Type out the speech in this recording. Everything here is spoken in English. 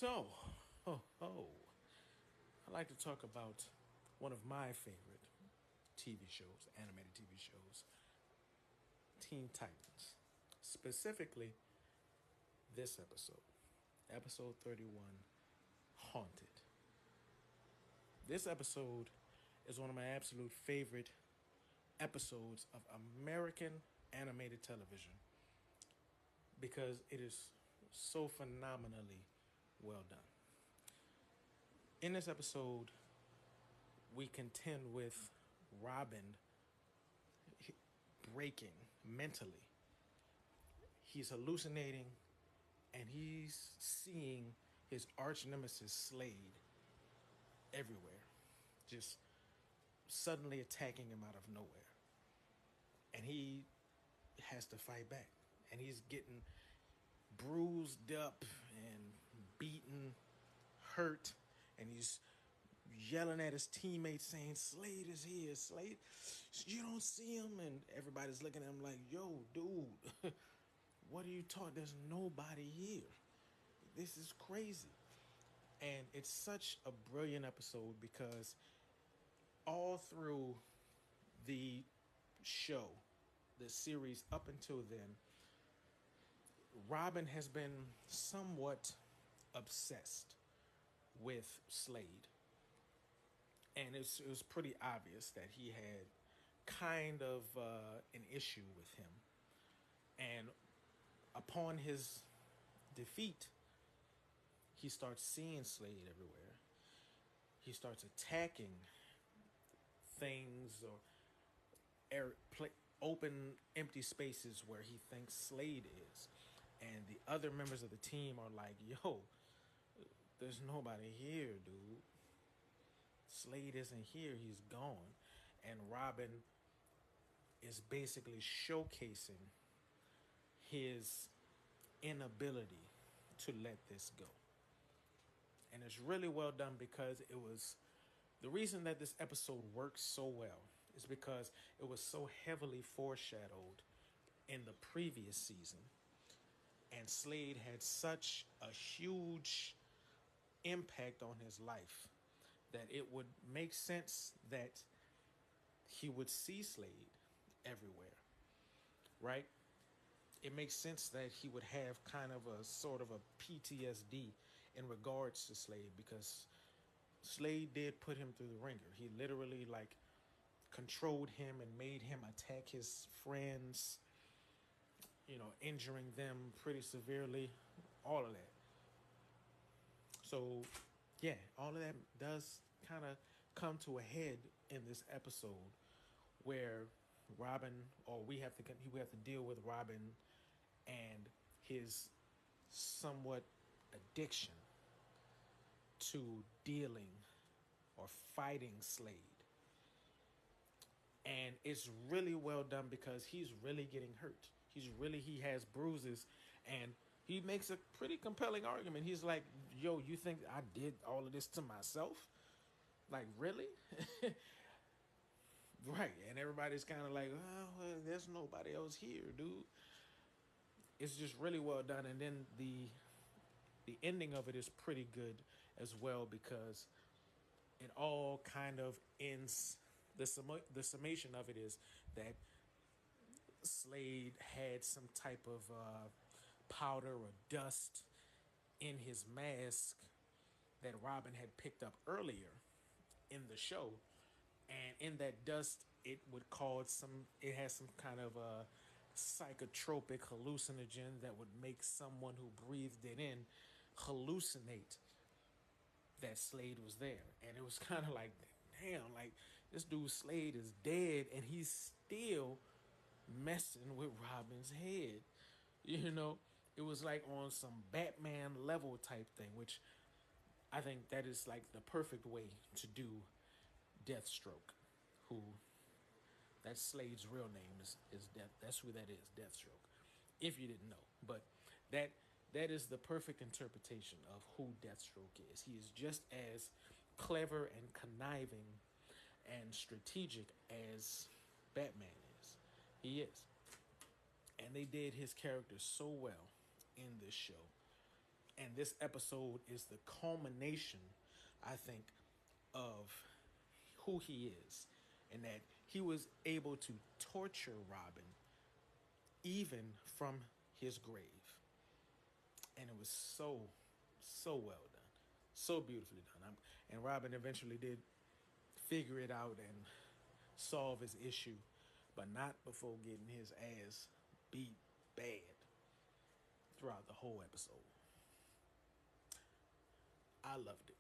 So, I like to talk about one of my favorite TV shows, animated TV shows, Teen Titans. Specifically, this episode 31, Haunted. This episode is one of my absolute favorite episodes of American animated television because it is so phenomenally well done. In this episode, we contend with Robin breaking mentally. He's hallucinating and he's seeing his arch nemesis Slade everywhere, just suddenly attacking him out of nowhere. And he has to fight back. And he's getting bruised up and beaten, hurt, and he's yelling at his teammates saying, Slade is here, Slade, you don't see him? And everybody's looking at him like, yo, dude, what are you talking? There's nobody here. This is crazy. And it's such a brilliant episode because all through the show, the series up until then, Robin has been somewhat obsessed with Slade. And it was pretty obvious that he had kind of an issue with him. And upon his defeat, he starts seeing Slade everywhere. He starts attacking things or open empty spaces where he thinks Slade is. And the other members of the team are like, yo, there's nobody here, dude. Slade isn't here, he's gone. And Robin is basically showcasing his inability to let this go. And it's really well done because it was the reason that this episode works so well is because it was so heavily foreshadowed in the previous season. And Slade had such a huge impact on his life that it would make sense that he would see Slade everywhere, right? It makes sense that he would have kind of a sort of a PTSD in regards to Slade because Slade did put him through the ringer. He literally controlled him and made him attack his friends, injuring them pretty severely, all of that. So, yeah, all of that does kind of come to a head in this episode where we have to deal with Robin and his somewhat addiction to dealing or fighting Slade. And it's really well done because he's really getting hurt. He has bruises and he makes a pretty compelling argument. He's like, yo, you think I did all of this to myself? Like, really? Right. And everybody's kind of like, well, there's nobody else here, dude. It's just really well done. And then the ending of it is pretty good as well because it all kind of ends. The summation of it is that Slade had some type of powder or dust in his mask that Robin had picked up earlier in the show. And in that dust, it has some kind of a psychotropic hallucinogen that would make someone who breathed it in hallucinate that Slade was there. And it was kind of like, damn, like this dude Slade is dead and he's still messing with Robin's head. It was like on some Batman level type thing, which I think that is like the perfect way to do Deathstroke, that's Slade's real name is Death. That's who that is, Deathstroke. If you didn't know, but that is the perfect interpretation of who Deathstroke is. He is just as clever and conniving and strategic as Batman is. He is. And they did his character so well in this show. And And this episode is the culmination, I think, of who he is, and that he was able to torture Robin even from his grave. And it was so well done, so beautifully done. And Robin eventually did figure it out and solve his issue, but not before getting his ass beat bad throughout the whole episode. I loved it.